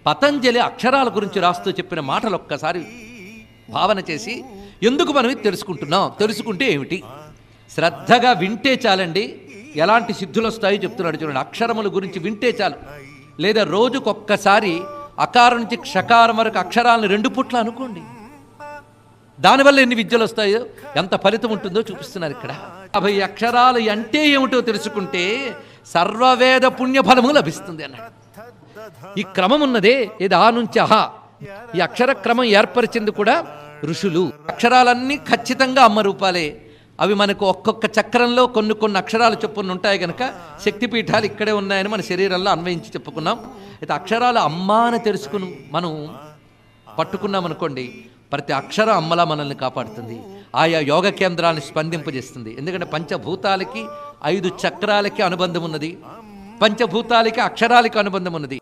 పతంజలి అక్షరాల గురించి రాస్తూ చెప్పిన మాటలు ఒక్కసారి భావన చేసి ఎందుకు మనం ఇది తెలుసుకుంటున్నాం, తెలుసుకుంటే ఏమిటి, శ్రద్ధగా వింటే చాలండి ఎలాంటి సిద్ధులు వస్తాయో చెప్తున్నాడు చూడండి. అక్షరముల గురించి వింటే చాలు, లేదా రోజుకొక్కసారి అకారం నుంచి క్షకారం వరకు అక్షరాలను 2 పుట్ల అనుకోండి, దానివల్ల ఎన్ని విద్యలు వస్తాయో, ఎంత ఫలితం ఉంటుందో చూపిస్తున్నారు ఇక్కడ. 50 అక్షరాలు అంటే ఏమిటో తెలుసుకుంటే సర్వవేద పుణ్యఫలము లభిస్తుంది అన్నాడు. ఈ క్రమం ఉన్నదే ఇది ఆ నుంచి అహా, ఈ అక్షర క్రమం ఏర్పరిచింది కూడా ఋషులు. అక్షరాలన్నీ ఖచ్చితంగా అమ్మ రూపాలే. అవి మనకు ఒక్కొక్క చక్రంలో కొన్ని అక్షరాలు చొప్పున ఉంటాయి కనుక శక్తిపీఠాలు ఇక్కడే ఉన్నాయని మన శరీరంలో అన్వయించి చెప్పుకున్నాం. అయితే అక్షరాలు అమ్మ అని తెలుసుకుని మనం పట్టుకున్నాం అనుకోండి, ప్రతి అక్షరం అమ్మలా మనల్ని కాపాడుతుంది, ఆయా యోగ కేంద్రాన్ని స్పందింపజేస్తుంది. ఎందుకంటే పంచభూతాలకి 5 చక్రాలకి అనుబంధం ఉన్నది, పంచభూతాలకి అక్షరాలకి అనుబంధం ఉన్నది.